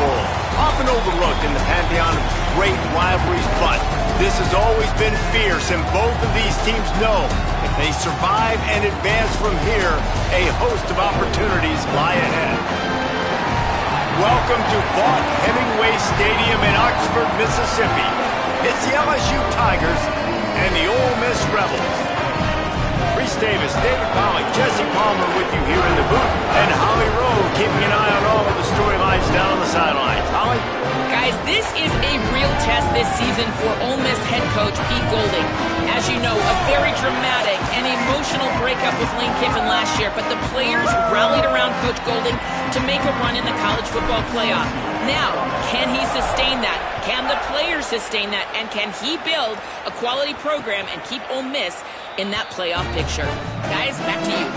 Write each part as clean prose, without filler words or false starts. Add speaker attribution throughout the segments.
Speaker 1: Bowl. Often overlooked in the pantheon of great rivalries, but this has always been fierce, and both of these teams know if they survive and advance from here, a host of opportunities lie ahead. Welcome to Vaught-Hemingway Stadium in Oxford, Mississippi. It's the LSU Tigers and the Ole Miss Rebels. Reese Davis, David Pollack, Jesse Palmer with you here in the booth, and Holly Rowe keeping an eye on all of the storylines down on the sidelines. Holly?
Speaker 2: Guys, this is a real test this season for Ole Miss head coach Pete Golding. As you know, a very dramatic and emotional breakup with Lane Kiffin last year, but the players rallied around Coach Golding to make a run in the college football playoff. Now, can he sustain that? Can the players sustain that? And can he build a quality program and keep Ole Miss in that playoff picture? Guys, back to you.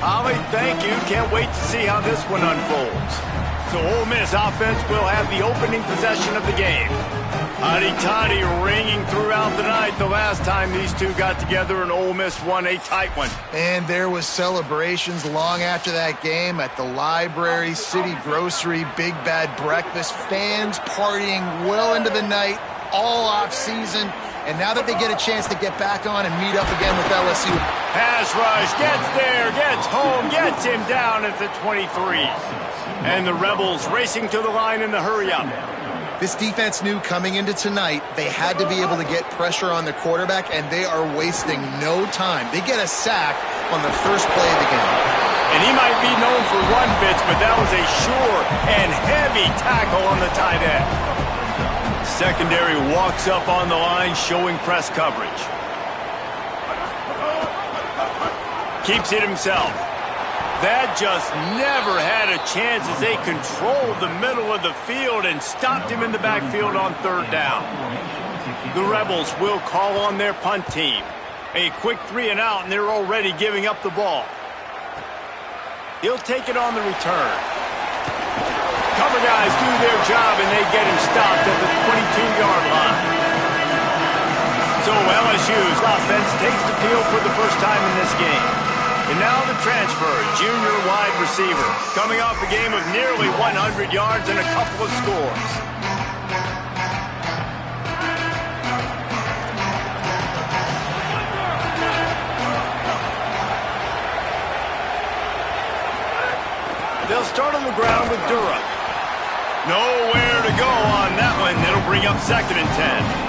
Speaker 1: Holly, thank you. Can't wait to see how this one unfolds. So Ole Miss offense will have the opening possession of the game. Hotty-toddy ringing throughout the night the last time these two got together and Ole Miss won a tight one.
Speaker 3: And there was celebrations long after that game at the library, city grocery, Big Bad Breakfast, fans partying well into the night, all off season. And now that they get a chance to get back on and meet up again with LSU.
Speaker 1: Pass rush, gets there, gets home, gets him down at the 23. And the Rebels racing to the line in the hurry-up.
Speaker 3: This defense knew coming into tonight they had to be able to get pressure on the quarterback, and they are wasting no time. They get a sack on the first play of the game.
Speaker 1: And he might be known for run fits, but that was a sure and heavy tackle on the tight end. Secondary walks up on the line, showing press coverage. Keeps it himself. That just never had a chance as they controlled the middle of the field and stopped him in the backfield on third down. The Rebels will call on their punt team. A quick 3 and out, and they're already giving up the ball. He'll take it on the return. Cover guys do their job, and they get him stopped at the 22-yard line. So LSU's offense takes the field for the first time in this game. And now the transfer, junior wide receiver, coming off a game of nearly 100 yards and a couple of scores. They'll start on the ground with Dura. Nowhere to go on that one. It'll bring up 2nd and 10.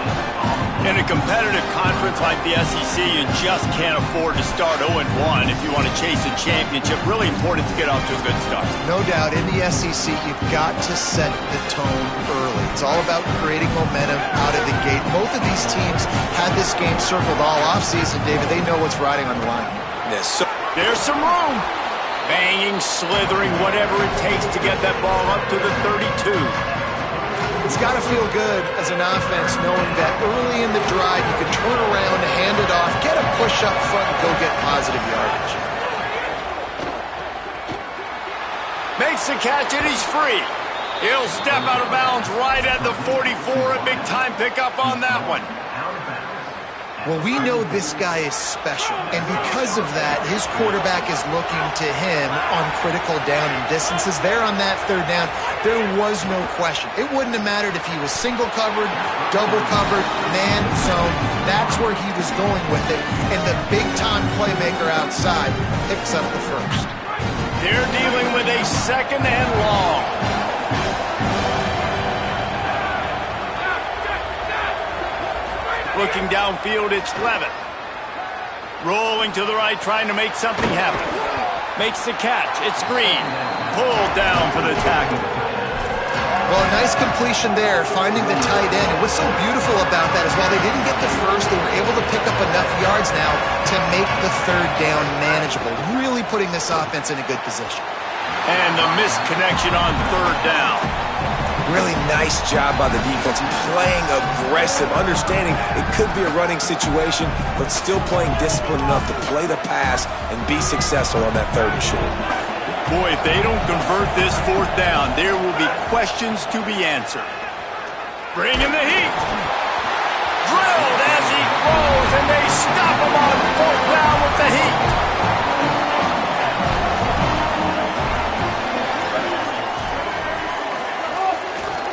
Speaker 1: In a competitive conference like the SEC, you just can't afford to start 0-1 if you want to chase a championship. Really important to get off to a good start.
Speaker 3: No doubt, in the SEC, you've got to set the tone early. It's all about creating momentum out of the gate. Both of these teams had this game circled all offseason, David. They know what's riding on the line.
Speaker 1: Yes, so there's some room. Banging, slithering, whatever it takes to get that ball up to the 32.
Speaker 3: It's got to feel good as an offense knowing that early in the drive you can turn around, hand it off, get a push up front, and go get positive yardage.
Speaker 1: Makes the catch, and he's free. He'll step out of bounds right at the 44. A big-time pickup on that one.
Speaker 3: Well, we know this guy is special, and because of that, his quarterback is looking to him on critical down and distances. There on that third down, there was no question. It wouldn't have mattered if he was single covered, double covered, man zone. That's where he was going with it, and the big-time playmaker outside picks up the first.
Speaker 1: They're dealing with a 2nd and long. Looking downfield, it's Levitt. Rolling to the right, trying to make something happen. Makes the catch. It's Green. Pulled down for the tackle.
Speaker 3: Well, a nice completion there, finding the tight end. And what's so beautiful about that is while they didn't get the first, they were able to pick up enough yards now to make the third down manageable. Really putting this offense in a good position.
Speaker 1: And the missed connection on third down.
Speaker 4: Really nice job by the defense, playing aggressive, understanding it could be a running situation, but still playing disciplined enough to play the pass and be successful on that 3rd and short.
Speaker 1: Boy, if they don't convert this 4th down, there will be questions to be answered. Bringing the heat. Drilled as he throws, and they stop him on 4th down with the heat.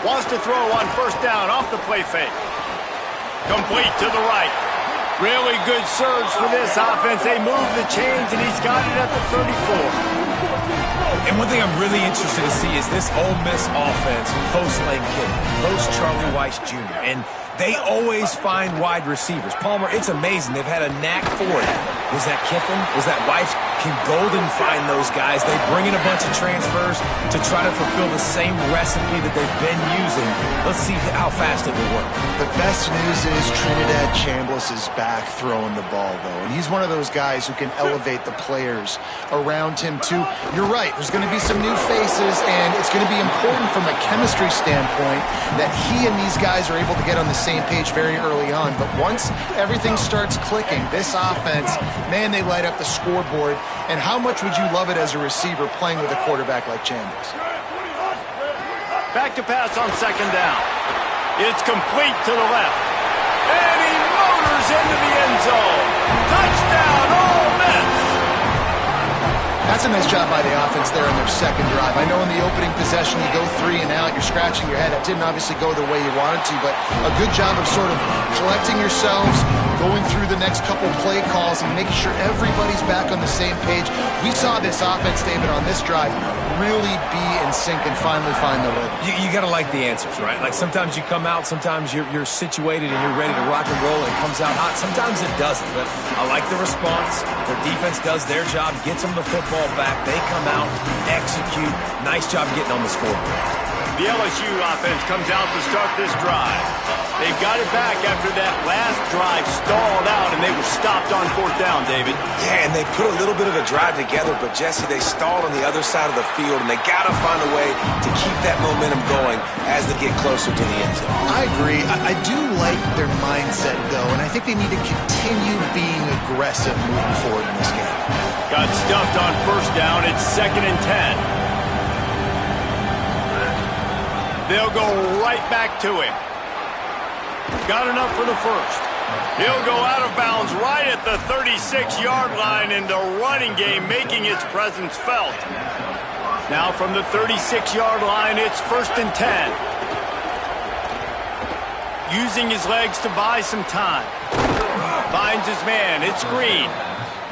Speaker 1: Wants to throw on first down off the play fake. Complete to the right. Really good surge for this offense. They move the chains, and he's got it at the 34.
Speaker 4: And one thing I'm really interested to see is this Ole Miss offense post-Lane Kiffin, post-Charlie Weis Jr., and they always find wide receivers. Palmer, it's amazing. They've had a knack for it. Was that Kiffin? Was that Weis? Can Golden find those guys? They bring in a bunch of transfers to try to fulfill the same recipe that they've been using. Let's see how fast it will work.
Speaker 3: The best news is Trinidad Chambliss is back throwing the ball, though. And he's one of those guys who can elevate the players around him, too. You're right. There's going to be some new faces, and it's going to be important from a chemistry standpoint that he and these guys are able to get on the same page very early on. But once everything starts clicking, this offense, man, they light up the scoreboard. And how much would you love it as a receiver playing with a quarterback like Chambliss?
Speaker 1: Back to pass on second down. It's complete to the left. And he motors into the end zone. Touchdown, Ole Miss!
Speaker 3: That's a nice job by the offense there on their second drive. I know in the opening possession you go 3 and out, you're scratching your head. It didn't obviously go the way you wanted to, but a good job of sort of collecting yourselves, going through the next couple play calls and making sure everybody's back on the same page. We saw this offense, David, on this drive really be in sync and finally find the rhythm.
Speaker 4: You got to like the answers, right? Like sometimes you come out, sometimes you're situated and you're ready to rock and roll and it comes out hot. Sometimes it doesn't, but I like the response. Their defense does their job, gets them the football back. They come out, execute. Nice job getting on the scoreboard.
Speaker 1: The LSU offense comes out to start this drive. They've got it back after that last drive stalled out, and they were stopped on fourth down, David.
Speaker 4: Yeah, and they put a little bit of a drive together, but, Jesse, they stalled on the other side of the field, and they got to find a way to keep that momentum going as they get closer to the end zone.
Speaker 3: I agree. I do like their mindset, though, and I think they need to continue being aggressive moving forward in this game.
Speaker 1: Got stuffed on first down. It's 2nd and 10. They'll go right back to him. Got enough for the first. He'll go out of bounds right at the 36-yard line, and the running game making its presence felt. Now from the 36-yard line, it's 1st and 10. Using his legs to buy some time. Finds his man. It's Green.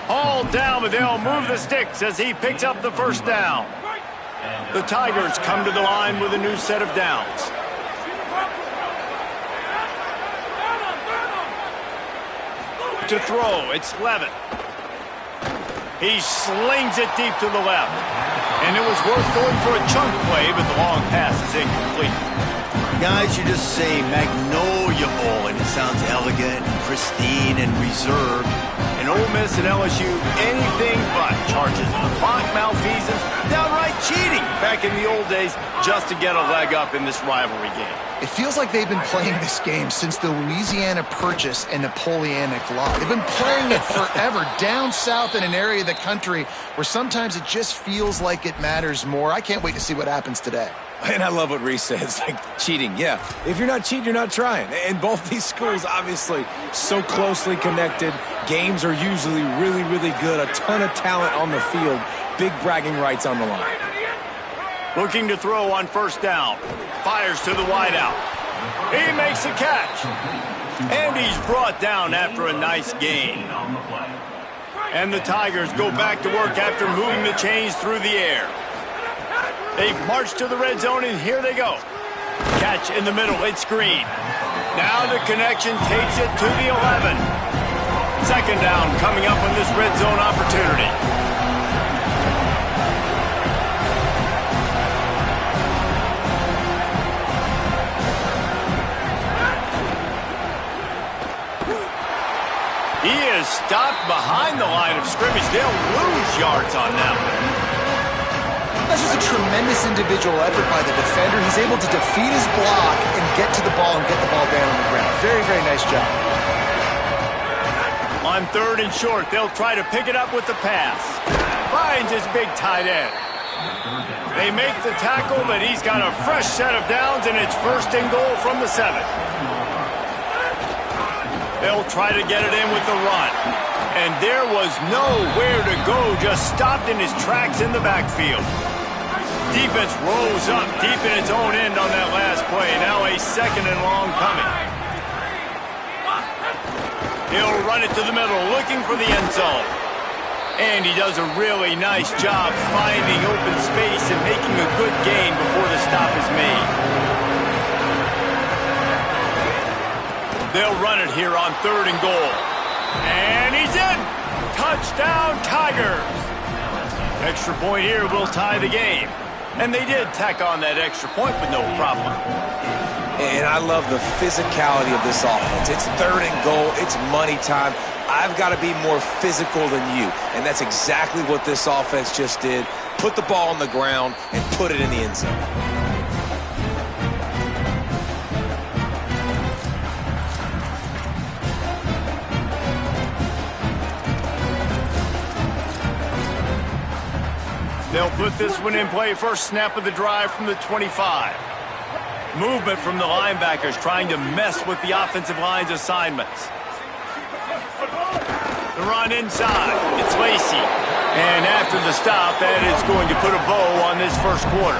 Speaker 1: Hauled down, but they'll move the sticks as he picks up the first down. The Tigers come to the line with a new set of downs. To throw, it's Levitt. He slings it deep to the left. And it was worth going for a chunk play, but the long pass is incomplete.
Speaker 5: Guys, you just say Magnolia Bowl, and it sounds elegant, and pristine, and reserved.
Speaker 1: And Ole Miss and LSU, anything but charges of clock malfeasance, downright cheating back in the old days just to get a leg up in this rivalry game.
Speaker 3: It feels like they've been playing this game since the Louisiana Purchase and Napoleonic Law. They've been playing it forever down south in an area of the country where sometimes it just feels like it matters more. I can't wait to see what happens today.
Speaker 4: And I love what Reese says, like cheating. Yeah, if you're not cheating, you're not trying. And both these schools, obviously, so closely connected. Games are usually really, really good. A ton of talent on the field. Big bragging rights on the line.
Speaker 1: Looking to throw on first down. Fires to the wideout. He makes a catch. And he's brought down after a nice gain. And the Tigers go back to work after moving the chains through the air. They march to the red zone, and here they go. Catch in the middle. It's Green. Now the connection takes it to the 11. 2nd down coming up on this red zone opportunity. He is stopped behind the line of scrimmage. They'll lose yards on that one.
Speaker 3: That's just a tremendous individual effort by the defender. He's able to defeat his block and get to the ball and get the ball down on the ground. Very, very nice job.
Speaker 1: On 3rd and short, they'll try to pick it up with the pass. Finds his big tight end. They make the tackle, but he's got a fresh set of downs, and it's 1st and goal from the 7. They'll try to get it in with the run. And there was nowhere to go, just stopped in his tracks in the backfield. Defense rose up deep in its own end on that last play, second and long coming. He'll run it to the middle, looking for the end zone. And he does a really nice job finding open space and making a good gain before the stop is made. They'll run it here on 3rd and goal. And he's in! Touchdown, Tigers! Extra point here will tie the game. And they did tack on that extra point with no problem.
Speaker 4: And I love the physicality of this offense. It's 3rd and goal. It's money time. I've got to be more physical than you. And that's exactly what this offense just did. Put the ball on the ground and put it in the end zone.
Speaker 1: They'll put this one in play. First snap of the drive from the 25. Movement from the linebackers trying to mess with the offensive line's assignments. The run inside. It's Lacy. And after the stop, that is going to put a bow on this first quarter.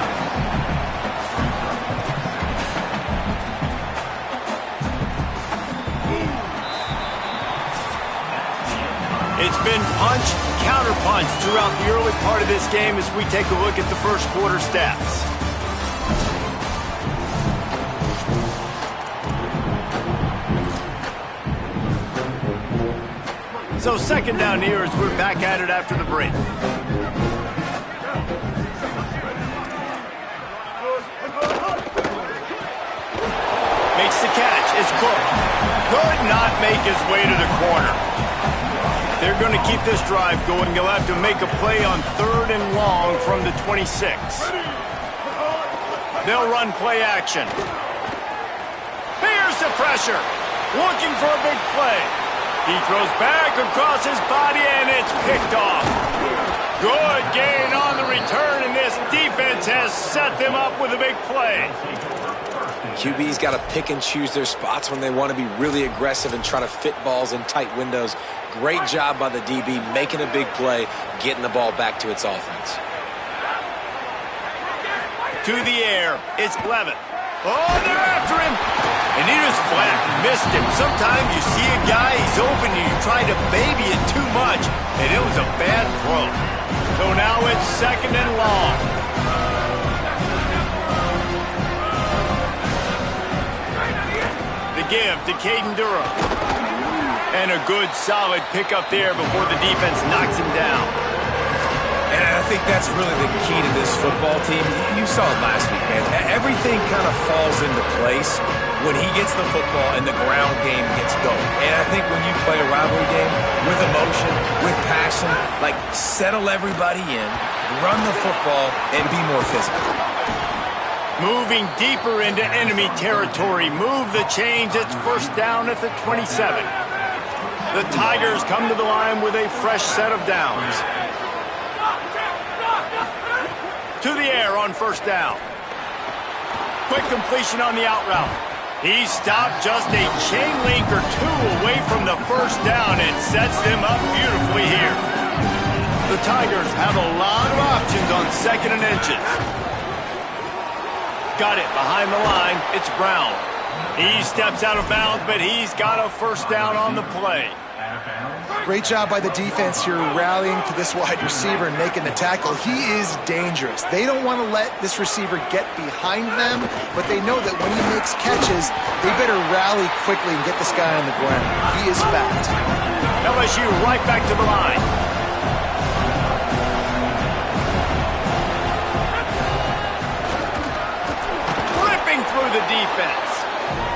Speaker 1: It's been punch, counter punch throughout the early part of this game as we take a look at the first quarter stats. So second down here as we're back at it after the break. Makes the catch. It's Cook. Could not make his way to the corner. They're going to keep this drive going. They'll have to make a play on 3rd and long from the 26. They'll run play action. Here's the pressure. Looking for a big play. He throws back across his body, and it's picked off. Good gain on the return, and this defense has set them up with a big play.
Speaker 4: QB's got to pick and choose their spots when they want to be really aggressive and try to fit balls in tight windows. Great job by the DB making a big play, getting the ball back to its offense.
Speaker 1: To the air, it's Levitt. Oh, they're after him. And he just flat missed him. Sometimes you see a guy, he's open, and you try to baby it too much, and it was a bad throw. So now it's 2nd and long. The give to Caden Durham. And a good, solid pickup there before the defense knocks him down.
Speaker 4: And I think that's really the key to this football team. You saw it last week, man. Everything kind of falls into place when he gets the football and the ground game gets going. And I think when you play a rivalry game with emotion, with passion, like settle everybody in, run the football, and be more physical.
Speaker 1: Moving deeper into enemy territory. Move the chains. It's first down at the 27. The Tigers come to the line with a fresh set of downs. To the air on first down. Quick completion on the out route. He stopped just a chain link or two away from the first down and sets them up beautifully here. The Tigers have a lot of options on 2nd and inches. Got it behind the line. It's Brown. He steps out of bounds, but he's got a first down on the play.
Speaker 3: Great job by the defense here rallying to this wide receiver and making the tackle. He is dangerous. They don't want to let this receiver get behind them, but they know that when he makes catches, they better rally quickly and get this guy on the ground. He is fast.
Speaker 1: LSU right back to the line. Ripping through the defense.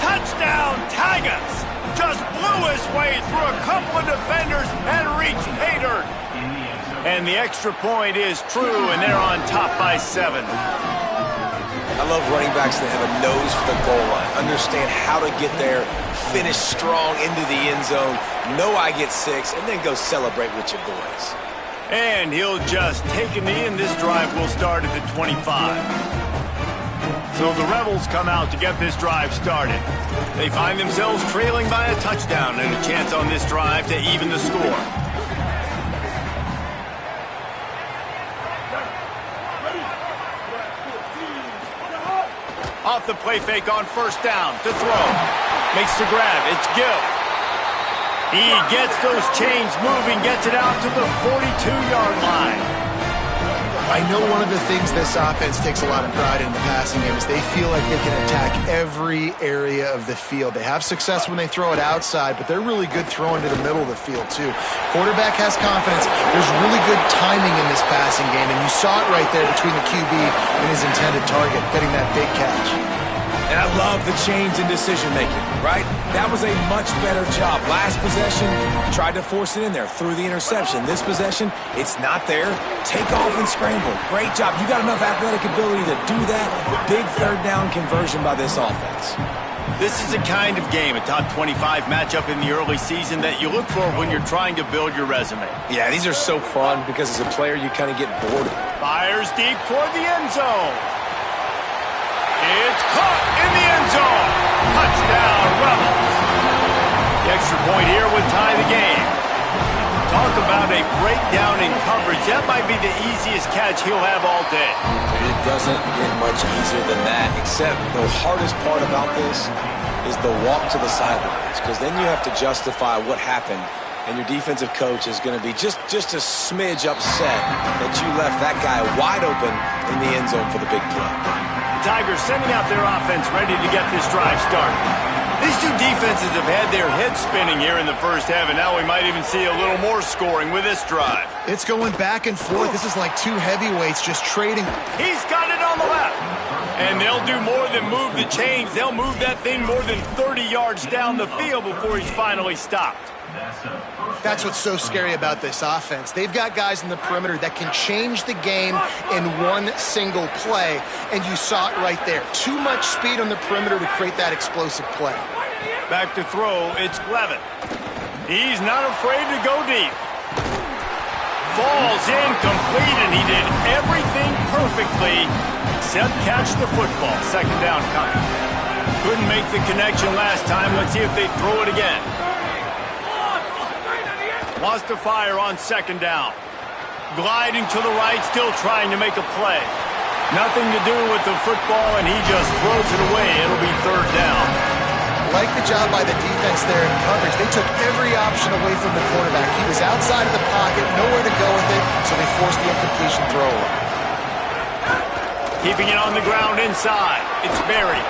Speaker 1: Touchdown, Tigers! Just blew his way through a couple of defenders and reached pay dirt. And the extra point is true, and they're on top by 7.
Speaker 4: I love running backs that have a nose for the goal line, understand how to get there, finish strong into the end zone, know I get 6, and then go celebrate with your boys.
Speaker 1: And he'll just take a knee, and this drive will start at the 25. So the Rebels come out to get this drive started. They find themselves trailing by a touchdown and a chance on this drive to even the score. Off the play fake on first down to throw. Makes the grab. It's Gill. He gets those chains moving, gets it out to the 42-yard line.
Speaker 3: I know one of the things this offense takes a lot of pride in the passing game is they feel like they can attack every area of the field. They have success when they throw it outside, but they're really good throwing to the middle of the field, too. Quarterback has confidence. There's really good timing in this passing game, and you saw it right there between the QB and his intended target, getting that big catch.
Speaker 4: And I love the change in decision-making, right? That was a much better job. Last possession, tried to force it in there, threw the interception. This possession, it's not there. Take off and scramble. Great job. You got enough athletic ability to do that. Big third down conversion by this offense.
Speaker 1: This is the kind of game, a top 25 matchup in the early season that you look for when you're trying to build your resume.
Speaker 4: Yeah, these are so fun because as a player, you kind of get bored.
Speaker 1: Fires deep toward the end zone. It's caught in the end zone. Touchdown, Rebels. The extra point here would tie the game. Talk about a breakdown in coverage. That might be the easiest catch he'll have all day.
Speaker 4: It doesn't get much easier than that, except the hardest part about this is the walk to the sidelines, because then you have to justify what happened, and your defensive coach is going to be just a smidge upset that you left that guy wide open in the end zone for the big play.
Speaker 1: Tigers sending out their offense ready to get this drive started. These two defenses have had their heads spinning here in the first half, and now we might even see a little more scoring with this drive.
Speaker 3: It's going back and forth. This is like two heavyweights just trading.
Speaker 1: He's got it on the left. And they'll do more than move the chains. They'll move that thing more than 30 yards down the field before he's finally stopped.
Speaker 3: That's what's so scary about this offense. They've got guys in the perimeter that can change the game in one single play, and you saw it right there. Too much speed on the perimeter to create that explosive play.
Speaker 1: Back to throw, it's Levin. He's not afraid to go deep. Falls incomplete, and he did everything perfectly except catch the football. Second down coming. Couldn't make the connection last time. Let's see if they throw it again. Lost to fire on second down. Gliding to the right, still trying to make a play. Nothing to do with the football, and he just throws it away. It'll be third down.
Speaker 3: Like the job by the defense there in coverage. They took every option away from the quarterback. He was outside of the pocket, nowhere to go with it, so they forced the incompletion throw away.
Speaker 1: Keeping it on the ground inside. It's Berry.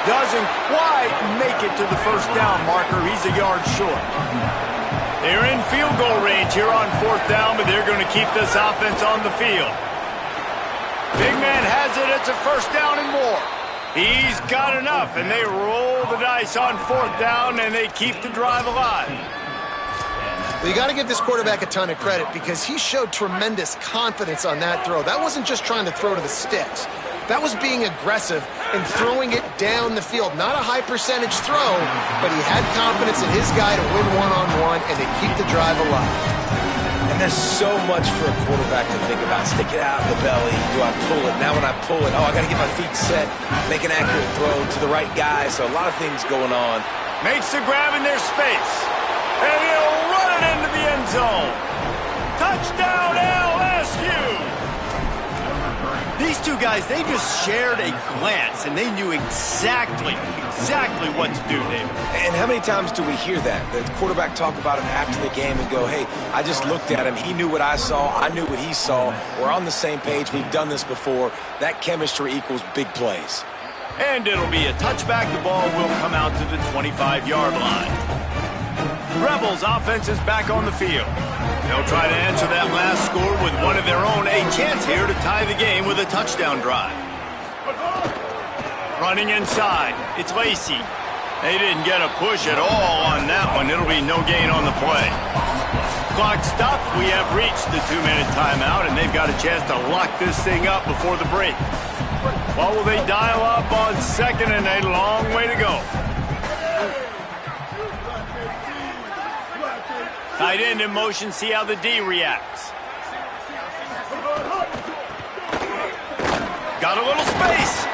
Speaker 1: Doesn't quite make it to the first down marker. He's a yard short. They're in field goal range here on fourth down, but they're going to keep this offense on the field. Big man has it. It's a first down and more. He's got enough, and they roll the dice on fourth down, and they keep the drive alive.
Speaker 3: Well, you got to give this quarterback a ton of credit because he showed tremendous confidence on that throw. That wasn't just trying to throw to the sticks. That was being aggressive and throwing it down the field. Not a high percentage throw, but he had confidence in his guy to win one-on-one and to keep the drive alive.
Speaker 4: And there's so much for a quarterback to think about. Stick it out of the belly. Do I pull it? Now when I pull it, I got to get my feet set, make an accurate throw to the right guy. So a lot of things going on.
Speaker 1: Makes the grab in their space. And he'll run it into the end zone. Touchdown, LSU! These two guys, they just shared a glance, and they knew exactly what to do, David.
Speaker 4: And how many times do we hear that? The quarterback talk about him after the game and go, hey, I just looked at him. He knew what I saw. I knew what he saw. We're on the same page. We've done this before. That chemistry equals big plays.
Speaker 1: And it'll be a touchback. The ball will come out to the 25-yard line. Rebels offense is back on the field. They'll try to answer that last score with one of their own. A chance here to tie the game with a touchdown drive. Running inside, it's Lacey. They didn't get a push at all on that one. It'll be no gain on the play. Clock stops. We have reached the 2-minute timeout, and they've got a chance to lock this thing up before the break. What will they dial up on second and a long way to go? Tight end in motion, see how the D reacts. Got a little space.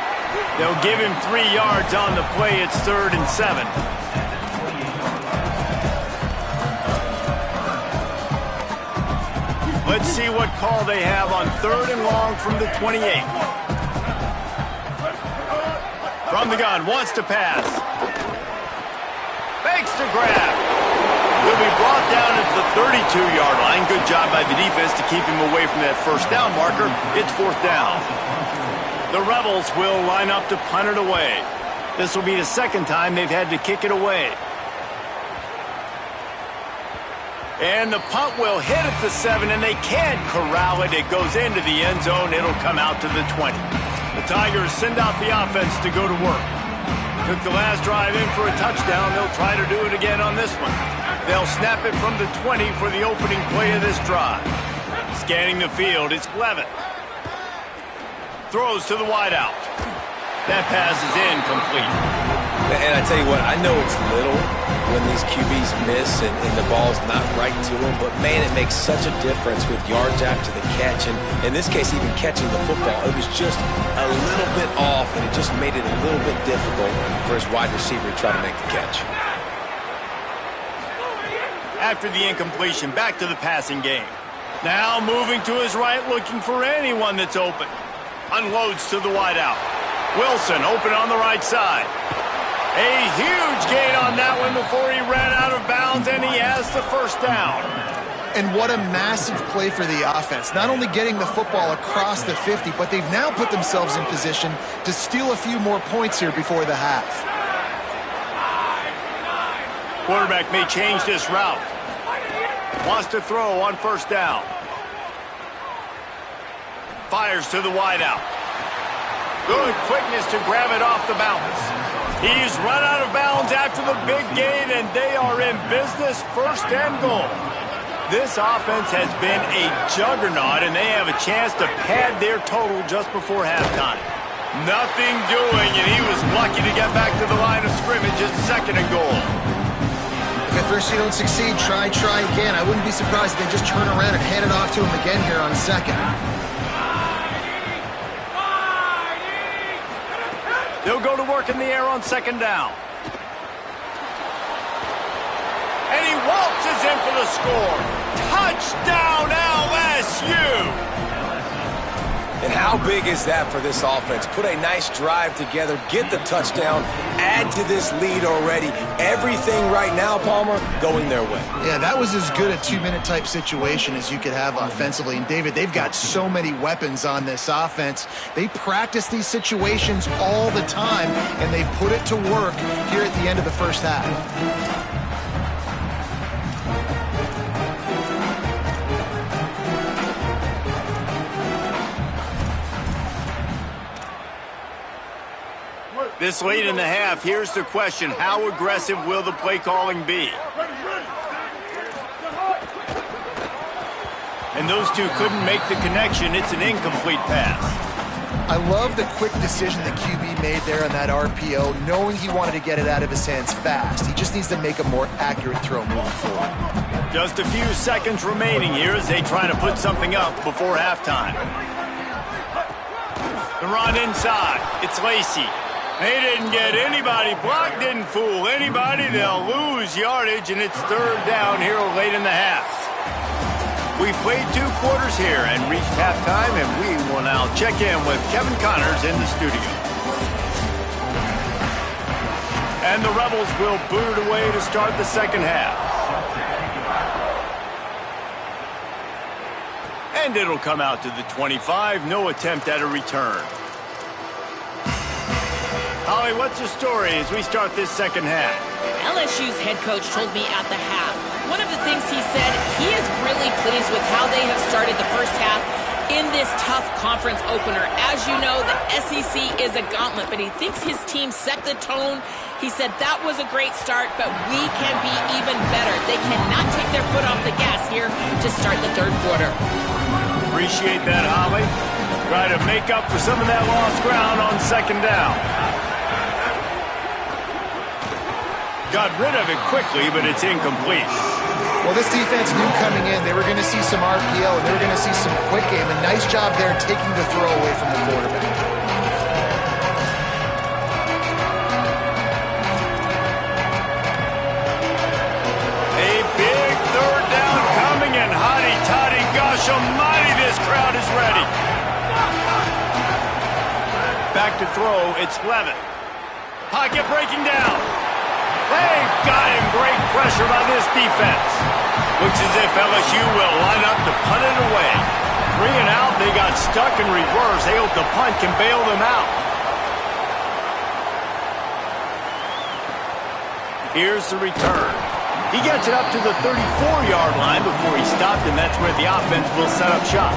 Speaker 1: They'll give him 3 yards on the play. It's 3rd and 7. Let's see what call they have on 3rd and long from the 28. From the gun, wants to pass. Fakes to grab. He'll be brought down at the 32-yard line. Good job by the defense to keep him away from that first down marker. It's 4th down. The Rebels will line up to punt it away. This will be the second time they've had to kick it away. And the punt will hit at the 7, and they can't corral it. It goes into the end zone. It'll come out to the 20. The Tigers send out the offense to go to work. Took the last drive in for a touchdown. They'll try to do it again on this one. They'll snap it from the 20 for the opening play of this drive. Scanning the field, it's Levitt. Throws to the wideout. That pass is incomplete.
Speaker 4: And I tell you what, I know it's little when these QBs miss and the ball's not right to them, but man, it makes such a difference with yards after the catch. And in this case, even catching the football, it was just a little bit off, and it just made it a little bit difficult for his wide receiver to try to make the catch.
Speaker 1: After the incompletion, back to the passing game. Now moving to his right, looking for anyone that's open. Unloads to the wideout. Wilson open on the right side. A huge gain on that one before he ran out of bounds, and he has the first down.
Speaker 3: And what a massive play for the offense. Not only getting the football across the 50, but they've now put themselves in position to steal a few more points here before the half.
Speaker 1: Quarterback may change this route. Wants to throw on first down. Fires to the wideout. Good quickness to grab it off the bounce. He's run out of bounds after the big gain, and they are in business, 1st and goal. This offense has been a juggernaut, and they have a chance to pad their total just before halftime. Nothing doing, and he was lucky to get back to the line of scrimmage at 2nd and goal.
Speaker 3: If at first you don't succeed, try again. I wouldn't be surprised if they just turn around and hand it off to him again here on 2nd.
Speaker 1: They'll go to work in the air on 2nd down. And he waltzes in for the score. Touchdown, LSU!
Speaker 4: And how big is that for this offense? Put a nice drive together, get the touchdown, add to this lead already. Everything right now, Palmer, going their way.
Speaker 3: Yeah, that was as good a 2-minute type situation as you could have offensively. And David, they've got so many weapons on this offense. They practice these situations all the time, and they put it to work here at the end of the first half.
Speaker 1: This late in the half, here's the question. How aggressive will the play calling be? And those two couldn't make the connection. It's an incomplete pass.
Speaker 3: I love the quick decision the QB made there on that RPO, knowing he wanted to get it out of his hands fast. He just needs to make a more accurate throw moving forward.
Speaker 1: Just a few seconds remaining here as they try to put something up before halftime. The run inside. It's Lacy. They didn't get anybody blocked, didn't fool anybody. They'll lose yardage, and it's 3rd down here late in the half. We've played 2 quarters here and reached halftime, and we will now check in with Kevin Connors in the studio. And the Rebels will boot it away to start the 2nd half. And it'll come out to the 25. No attempt at a return. Holly, what's the story as we start this 2nd half?
Speaker 2: LSU's head coach told me at the half, one of the things he said, he is really pleased with how they have started the first half in this tough conference opener. As you know, the SEC is a gauntlet, but he thinks his team set the tone. He said that was a great start, but we can be even better. They cannot take their foot off the gas here to start the 3rd quarter.
Speaker 1: Appreciate that, Holly. Try to make up for some of that lost ground on 2nd down. Got rid of it quickly, but it's incomplete.
Speaker 3: Well, this defense knew coming in they were going to see some RPO and they were going to see some quick game. A nice job there taking the throw away from the quarterback.
Speaker 1: A big 3rd down coming, and hotty toddy, gosh almighty, this crowd is ready. Back to throw, it's Levitt. Pocket breaking down. They've got him. Great pressure by this defense. Looks as if LSU will line up to punt it away. 3 and out. They got stuck in reverse. They hope the punt can bail them out. Here's the return. He gets it up to the 34-yard line before he stopped, and that's where the offense will set up shop.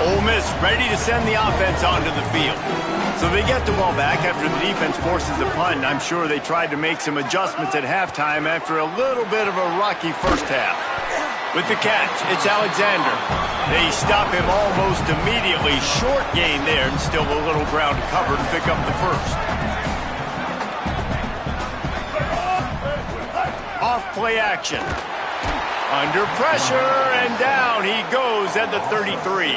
Speaker 1: Ole Miss ready to send the offense onto the field. So they get the ball back after the defense forces a punt. I'm sure they tried to make some adjustments at halftime after a little bit of a rocky first half. With the catch, it's Alexander. They stop him almost immediately. Short gain there, and still a little ground to cover to pick up the first. Off play action. Under pressure, and down he goes at the 33.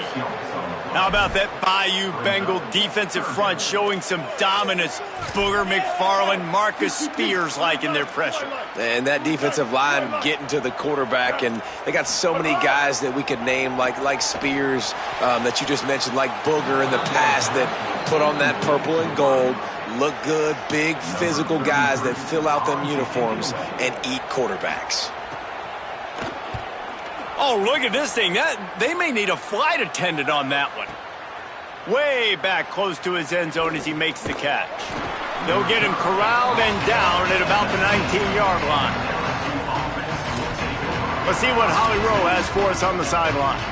Speaker 1: How about that Bayou Bengal defensive front showing some dominance? Booger McFarland, Marcus Spears-like in their pressure.
Speaker 4: And that defensive line getting to the quarterback, and they got so many guys that we could name like Spears that you just mentioned, like Booger in the past that put on that purple and gold, look good, big physical guys that fill out them uniforms and eat quarterbacks.
Speaker 1: Oh, look at this thing. They may need a flight attendant on that one. Way back close to his end zone as he makes the catch. They'll get him corralled and down at about the 19-yard line. Let's see what Holly Rowe has for us on the sideline.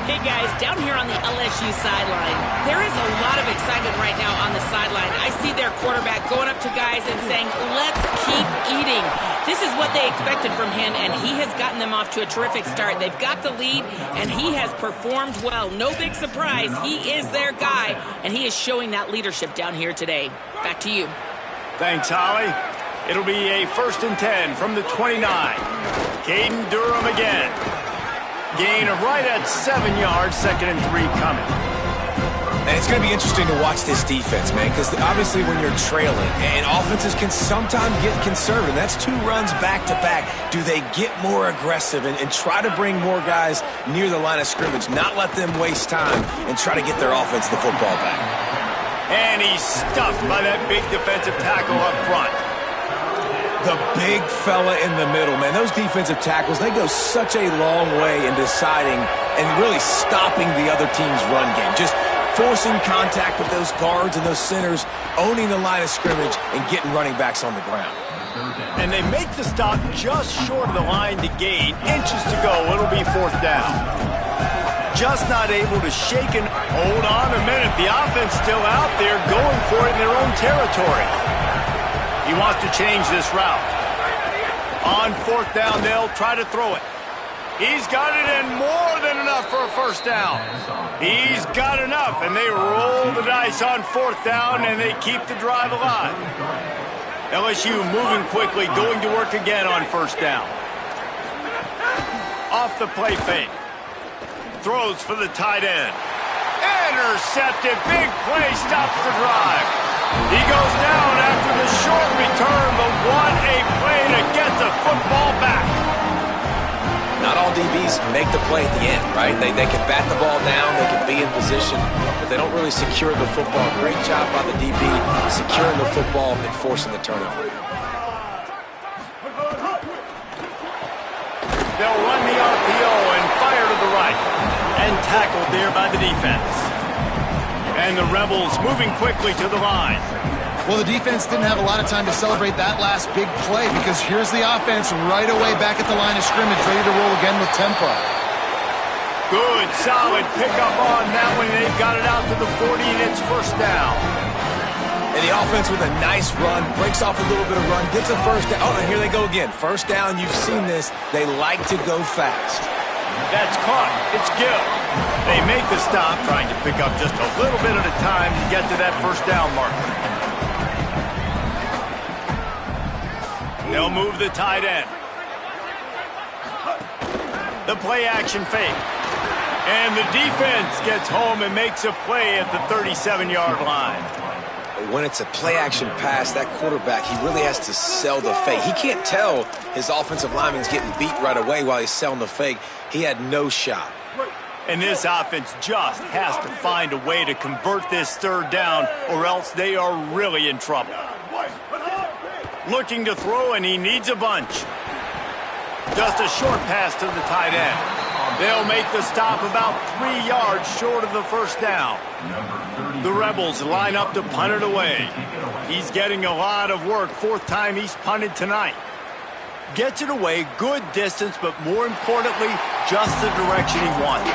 Speaker 2: Hey guys, down here on the LSU sideline, there is a lot of excitement right now on the sideline. I see their quarterback going up to guys and saying, let's keep eating. This is what they expected from him, and he has gotten them off to a terrific start. They've got the lead, and he has performed well. No big surprise. He is their guy, and he is showing that leadership down here today. Back to you.
Speaker 1: Thanks, Holly. It'll be a 1st and 10 from the 29. Caden Durham again. Gain of right at 7 yards, 2nd and 3 coming.
Speaker 4: And it's going to be interesting to watch this defense, man, because obviously when you're trailing, and offenses can sometimes get conservative. That's 2 runs back-to-back. Do they get more aggressive and try to bring more guys near the line of scrimmage, not let them waste time, and try to get their offense the football back?
Speaker 1: And he's stuffed by that big defensive tackle up front.
Speaker 4: The big fella in the middle, man. Those defensive tackles, they go such a long way in deciding and really stopping the other team's run game. Just forcing contact with those guards and those centers, owning the line of scrimmage, and getting running backs on the ground.
Speaker 1: And they make the stop just short of the line to gain. Inches to go. It'll be 4th down. Just not able to shake and hold on a minute. The offense still out there going for it in their own territory. He wants to change this route. On 4th down, they'll try to throw it. He's got it in more than enough for a 1st down. He's got enough, and they roll the dice on 4th down, and they keep the drive alive. LSU moving quickly, going to work again on 1st down. Off the play fake. Throws for the tight end. Intercepted. Big play stops the drive. He goes down after the short return, but what a play to get the football back.
Speaker 4: Not all DBs make the play at the end, right? They can bat the ball down, they can be in position, but they don't really secure the football. Great job by the DB securing the football and forcing the turnover.
Speaker 1: They'll run the RPO and fire to the right, and tackled there by the defense. And the Rebels moving quickly to the line.
Speaker 3: Well, the defense didn't have a lot of time to celebrate that last big play because here's the offense right away back at the line of scrimmage, ready to roll again with tempo.
Speaker 1: Good, solid pickup on that one. They've got it out to the 40, and it's 1st down.
Speaker 4: And the offense with a nice run, breaks off a little bit of run, gets a 1st down. Oh, and here they go again. 1st down, you've seen this. They like to go fast.
Speaker 1: That's caught. It's Gill. They make the stop, trying to pick up just a little bit at a time to get to that 1st down marker. They'll move the tight end. The play action fake. And the defense gets home and makes a play at the 37-yard line.
Speaker 4: When it's a play-action pass, that quarterback, he really has to sell the fake. He can't tell his offensive lineman's getting beat right away while he's selling the fake. He had no shot.
Speaker 1: And this offense just has to find a way to convert this third down, or else they are really in trouble. Looking to throw, and he needs a bunch. Just a short pass to the tight end. They'll make the stop about 3 yards short of the first down. The Rebels line up to punt it away. He's getting a lot of work. 4th time he's punted tonight. Gets it away, good distance, but more importantly, just the direction he wanted.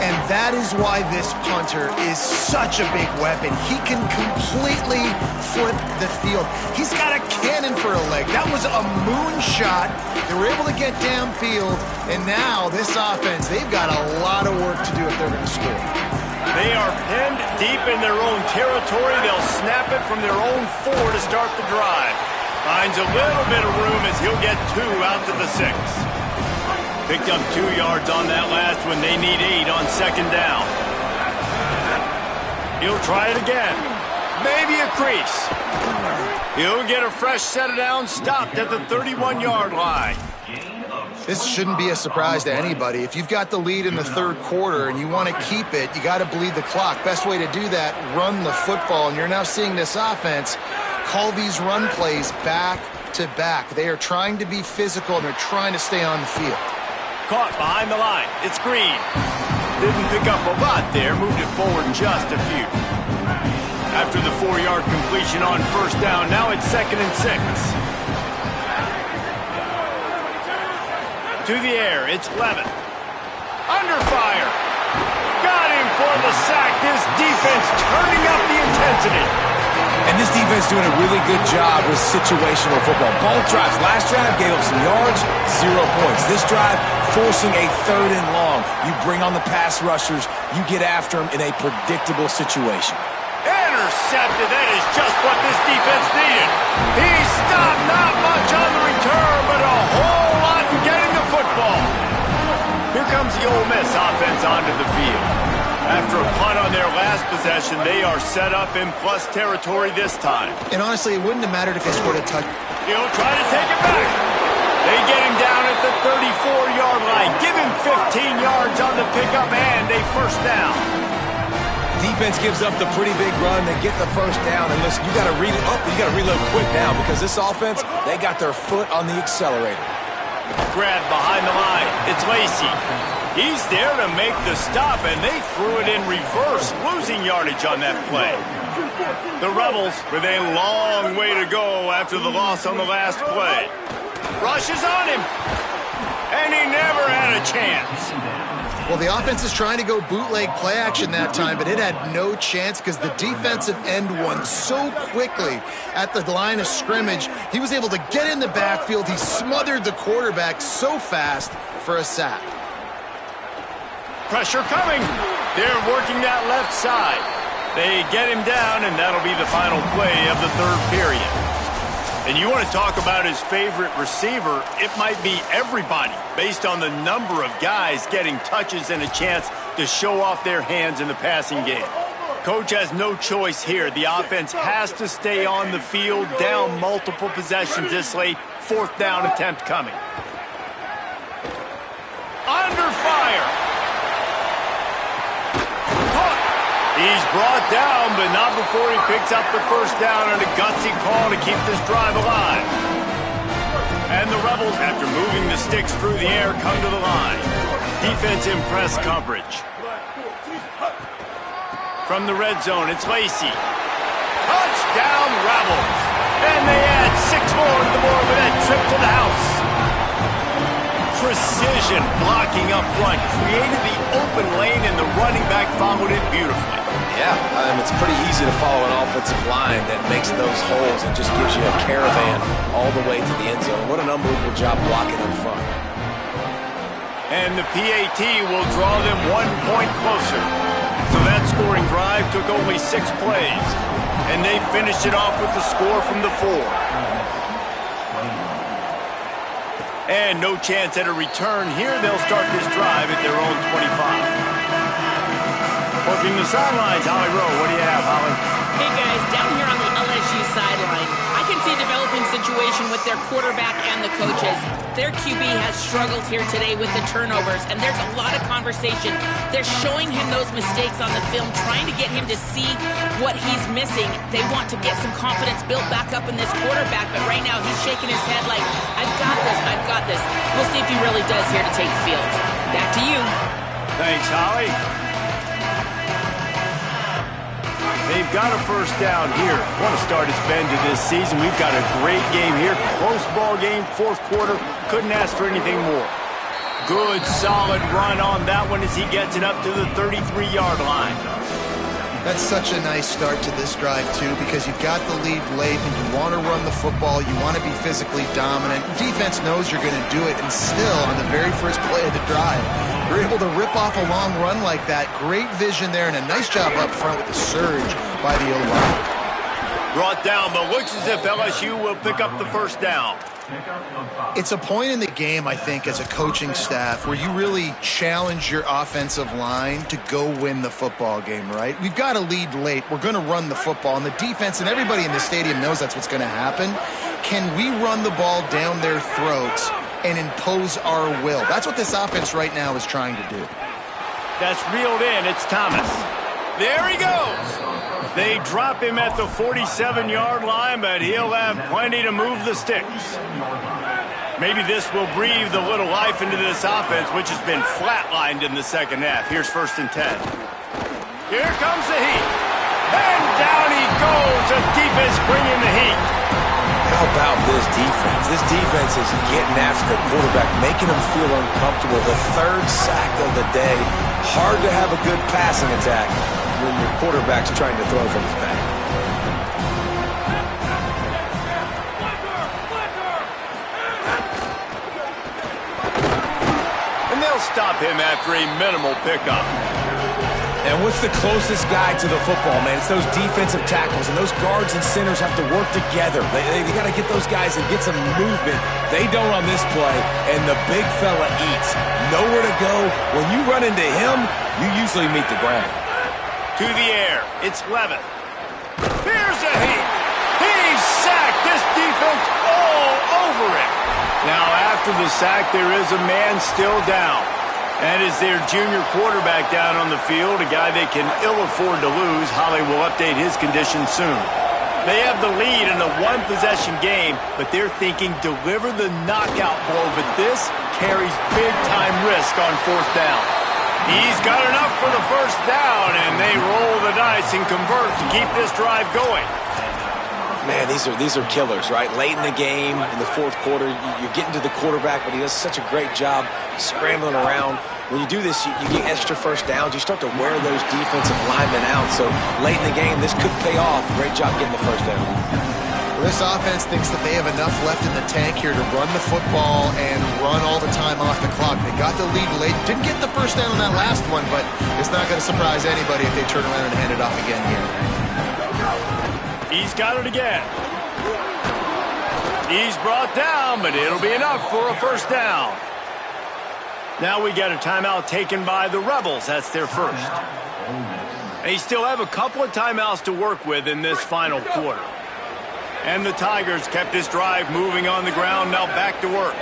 Speaker 3: And that is why this punter is such a big weapon. He can completely flip the field. He's got a cannon for a leg. That was a moonshot. They were able to get downfield, and now this offense, they've got a lot of work to do if they're going to score.
Speaker 1: They are pinned deep in their own territory. They'll snap it from their own 4 to start the drive. Finds a little bit of room as he'll get 2 out to the 6. Picked up 2 yards on that last one. They need 8 on 2nd down. He'll try it again. Maybe a crease. He'll get a fresh set of downs, stopped at the 31-yard line.
Speaker 3: This shouldn't be a surprise to anybody. If you've got the lead in the 3rd quarter and you want to keep it, you got to bleed the clock. Best way to do that, run the football. And you're now seeing this offense call these run plays back to back. They are trying to be physical, and they're trying to stay on the field.
Speaker 1: Caught behind the line. It's Green. Didn't pick up a lot there. Moved it forward just a few. After the 4-yard completion on 1st down, now it's 2nd and 6. To the air, it's Levin. Under fire. Got him for the sack. This defense turning up the intensity.
Speaker 4: And this defense doing a really good job with situational football. Both drives. Last drive gave up some yards, 0 points. This drive forcing a 3rd and long. You bring on the pass rushers. You get after them in a predictable situation.
Speaker 1: Intercepted. That is just what this defense needed. He stopped, not much on the return, but a whole lot in getting the football. Here comes the Ole Miss offense onto the field. After a punt on their last possession, they are set up in plus territory this time.
Speaker 3: And honestly, it wouldn't have mattered if they scored a touchdown.
Speaker 1: He'll try to take it back. They get him down at the 34-yard line. Give him 15 yards on the pickup and a 1st down.
Speaker 4: Defense gives up the pretty big run. They get the 1st down. And listen, you got to reload quick now because this offense, they got their foot on the accelerator.
Speaker 1: Grab behind the line. It's Lacey. He's there to make the stop, and they threw it in reverse, losing yardage on that play. The Rebels with a long way to go after the loss on the last play. Rushes on him, and he never had a chance.
Speaker 3: Well, the offense is trying to go bootleg play action that time, but it had no chance because the defensive end won so quickly at the line of scrimmage. He was able to get in the backfield. He smothered the quarterback so fast for a sack.
Speaker 1: Pressure coming. They're working that left side. They get him down, and that'll be the final play of the 3rd period. And you want to talk about his favorite receiver, it might be everybody based on the number of guys getting touches and a chance to show off their hands in the passing game. Coach has no choice here. The offense has to stay on the field, down multiple possessions this late. 4th down attempt coming. Under fire. He's brought down, but not before he picks up the 1st down on a gutsy call to keep this drive alive. And the Rebels, after moving the sticks through the air, come to the line. Defense in press coverage. From the red zone, it's Lacey. Touchdown, Rebels. And they add 6 more to the board with that trip to the house. Precision blocking up front created the open lane, and the running back followed it beautifully.
Speaker 4: Yeah, it's pretty easy to follow an offensive line that makes those holes and just gives you a caravan all the way to the end zone. What an unbelievable job blocking up front.
Speaker 1: And the PAT will draw them 1 point closer. So that scoring drive took only 6 plays, and they finished it off with the score from the 4. And no chance at a return here. They'll start this drive at their own 25. Working the sidelines, Holly Rowe. What do you have, Holly?
Speaker 2: Hey, guys, down here on the LSU sideline, I can see a developing situation communication with their quarterback and the coaches. Their QB has struggled here today with the turnovers, and there's a lot of conversation. They're showing him those mistakes on the film, trying to get him to see what he's missing. They want to get some confidence built back up in this quarterback, but right now he's shaking his head like, I've got this, I've got this. We'll see if he really does here to take the field. Back to you.
Speaker 1: Thanks, Holly. They've got a first down here. Want to start his bend to this season. We've got a great game here. Close ball game, fourth quarter. Couldn't ask for anything more. Good, solid run on that one as he gets it up to the 33-yard line.
Speaker 3: That's such a nice start to this drive, too, because you've got the lead late and you want to run the football. You want to be physically dominant. Defense knows you're going to do it, and still, on the very first play of the drive, you're able to rip off a long run like that. Great vision there, and a nice job up front with the surge by the O-line.
Speaker 1: Brought down, but looks as if LSU will pick up the first down.
Speaker 3: It's a point in the game, I think, as a coaching staff where you really challenge your offensive line to go win the football game, right? We've got a lead late. We're going to run the football, and the defense and everybody in the stadium knows that's what's going to happen. Can we run the ball down their throats and impose our will? That's what this offense right now is trying to do.
Speaker 1: That's reeled in. It's Thomas. There he goes. They drop him at the 47-yard line, but he'll have plenty to move the sticks. Maybe this will breathe a little life into this offense, which has been flatlined in the second half. Here's 1st and 10. Here comes the heat. And down he goes. The defense bringing the heat.
Speaker 4: How about this defense? This defense is getting after the quarterback, making him feel uncomfortable. The 3rd sack of the day. Hard to have a good passing attack when your quarterback's trying to throw from his back.
Speaker 1: And they'll stop him after a minimal pickup.
Speaker 4: And what's the closest guy to the football, man? It's those defensive tackles, and those guards and centers have to work together. They got to get those guys and get some movement. They don't on this play, and the big fella eats. Nowhere to go. When you run into him, you usually meet the ground.
Speaker 1: To the air. It's Levitt. Here's a heat. He's sacked. This defense all over it. Now, after the sack, there is a man still down. And is their junior quarterback down on the field, a guy they can ill afford to lose. Holly will update his condition soon. They have the lead in a one-possession game, but they're thinking deliver the knockout blow, but this carries big-time risk on 4th down. He's got enough for the first down, and they roll the dice and convert to keep this drive going.
Speaker 4: Man, these are killers, right? Late in the game, in the 4th quarter, you're getting to the quarterback, but he does such a great job scrambling around. When you do this, you get extra first downs. You start to wear those defensive linemen out. So late in the game, this could pay off. Great job getting the first down.
Speaker 3: Well, this offense thinks that they have enough left in the tank here to run the football and run all the time off the clock. They got the lead late. Didn't get the first down on that last one, but it's not going to surprise anybody if they turn around and hand it off again here.
Speaker 1: He's got it again. He's brought down, but it'll be enough for a first down. Now we got a timeout taken by the Rebels. That's their first. They still have a couple of timeouts to work with in this final quarter. And the Tigers kept this drive moving on the ground. Now back to work.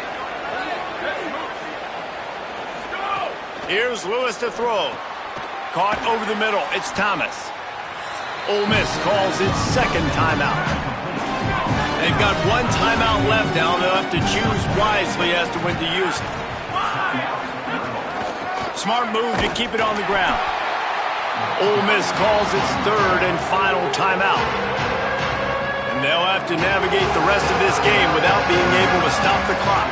Speaker 1: Here's Lewis to throw. Caught over the middle. It's Thomas. Ole Miss calls its second timeout. They've got one timeout left now. They'll have to choose wisely as to when to use it. Smart move to keep it on the ground. Ole Miss calls its third and final timeout. And they'll have to navigate the rest of this game without being able to stop the clock.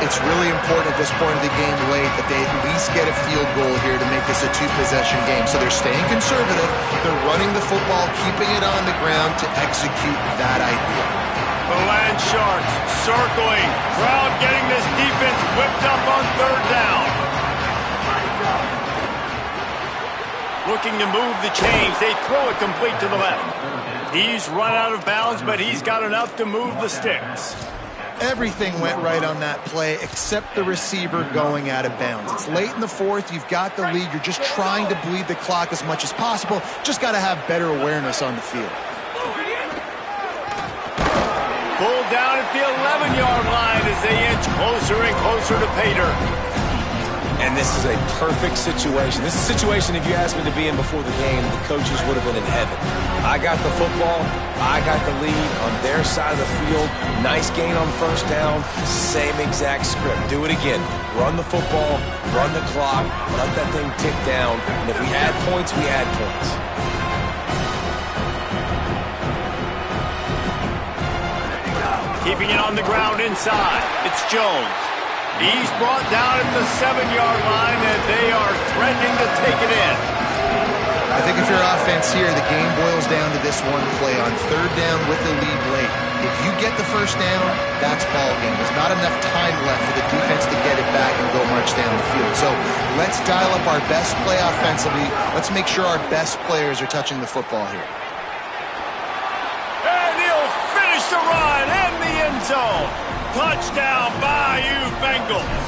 Speaker 3: It's really important at this point of the game late that they at least get a field goal here to make this a two-possession game. So they're staying conservative. They're running the football, keeping it on the ground to execute that idea.
Speaker 1: The Land Sharks circling. Crowd getting this defense whipped up on 3rd down. Looking to move the chains. They throw it complete to the left. He's run out of bounds, but he's got enough to move the sticks.
Speaker 3: Everything went right on that play except the receiver going out of bounds. It's late in the 4th. You've got the lead. You're just trying to bleed the clock as much as possible. Just got to have better awareness on the field.
Speaker 1: Pulled down at the 11-yard line as they inch closer and closer to pay dirt.
Speaker 4: And this is a perfect situation. This is a situation, if you asked me to be in before the game, the coaches would have been in heaven. I got the football. I got the lead on their side of the field. Nice gain on first down. Same exact script. Do it again. Run the football. Run the clock. Let that thing tick down. And if we add points, we add points.
Speaker 1: Keeping it on the ground inside. It's Jones. He's brought down at the 7-yard line, and they are threatening to take it in.
Speaker 3: I think if you're offense here, the game boils down to this one play on third down with the lead late. If you get the first down, that's ball game. There's not enough time left for the defense to get it back and go march down the field. So let's dial up our best play offensively. Let's make sure our best players are touching the football here.
Speaker 1: And he'll finish the run in the end zone. Touchdown, Bayou Bengals.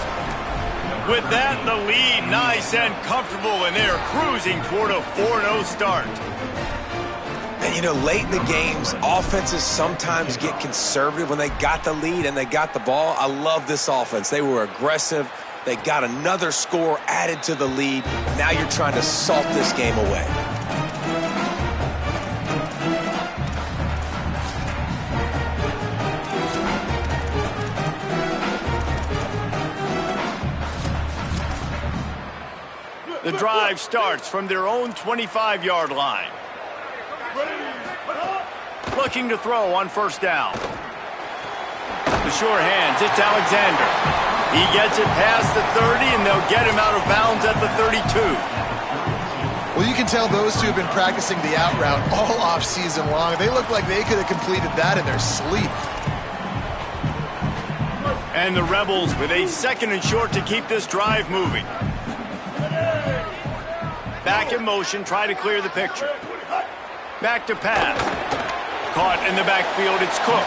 Speaker 1: With that, the lead nice and comfortable, and they're cruising toward a 4-0 start.
Speaker 4: And, you know, late in the games, offenses sometimes get conservative when they got the lead and they got the ball. I love this offense. They were aggressive. They got another score added to the lead. Now you're trying to salt this game away.
Speaker 1: The drive starts from their own 25-yard line. Looking to throw on first down. The sure hands, it's Alexander. He gets it past the 30, and they'll get him out of bounds at the 32.
Speaker 3: Well, you can tell those two have been practicing the out route all off-season long. They look like they could have completed that in their sleep.
Speaker 1: And the Rebels with a 2nd and short to keep this drive moving. Back in motion, try to clear the picture. Back to pass. Caught in the backfield, it's Cook.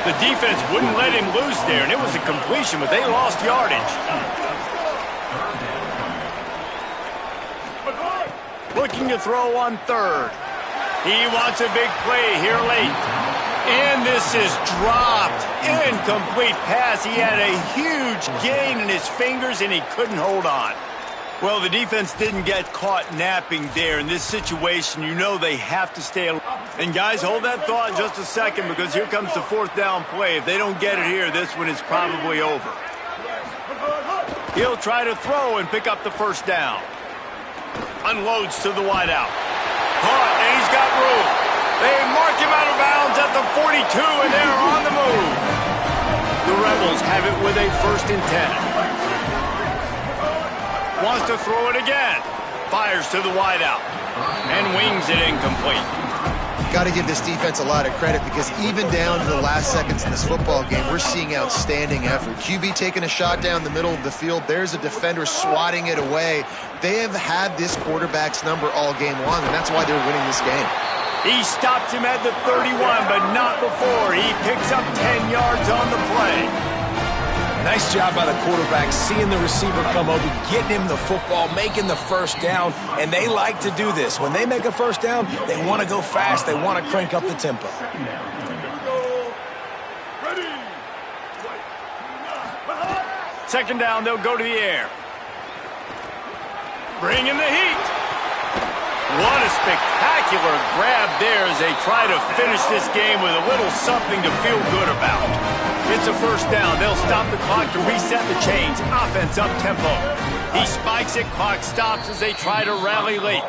Speaker 1: The defense wouldn't let him loose there, and it was a completion, but they lost yardage. Looking to throw on third. He wants a big play here late. And this is dropped. Incomplete pass. He had a huge gain in his fingers, and he couldn't hold on. Well, the defense didn't get caught napping there. In this situation, you know they have to stay alert. And guys, hold that thought just a second, because here comes the 4th down play. If they don't get it here, this one is probably over. He'll try to throw and pick up the first down. Unloads to the wideout. Caught, and he's got room. They mark him out of bounds at the 42, and they're on the move. The Rebels have it with a 1st and 10. Wants to throw it again. Fires to the wideout. And wings it incomplete.
Speaker 3: Got to give this defense a lot of credit, because even down to the last seconds in this football game, we're seeing outstanding effort. QB taking a shot down the middle of the field. There's a defender swatting it away. They have had this quarterback's number all game long, and that's why they're winning this game.
Speaker 1: He stops him at the 31, but not before. He picks up 10 yards on the play.
Speaker 4: Nice job by the quarterback, seeing the receiver come over, getting him the football, making the first down, and they like to do this. When they make a first down, they want to go fast. They want to crank up the tempo.
Speaker 1: Second down, they'll go to the air. Bring in the heat. What a spectacular grab there as they try to finish this game with a little something to feel good about. It's a first down. They'll stop the clock to reset the chains. Offense up tempo. He spikes it. Clock stops as they try to rally late.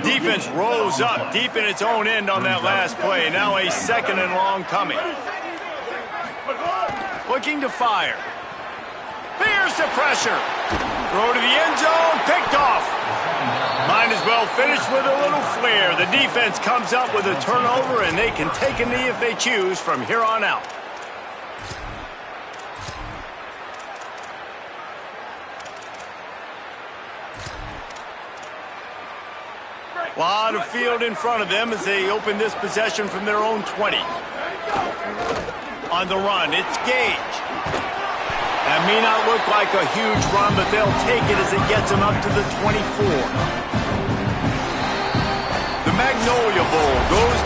Speaker 1: Defense rose up deep in its own end on that last play. Now a 2nd and long coming. Looking to fire. There's the pressure. Throw to the end zone. Picked off. Might as well finish with a little flair. The defense comes up with a turnover, and they can take a knee if they choose from here on out. Lot of field in front of them as they open this possession from their own 20. On the run, it's Gage. That may not look like a huge run, but they'll take it as it gets them up to the 24. The Magnolia Bowl goes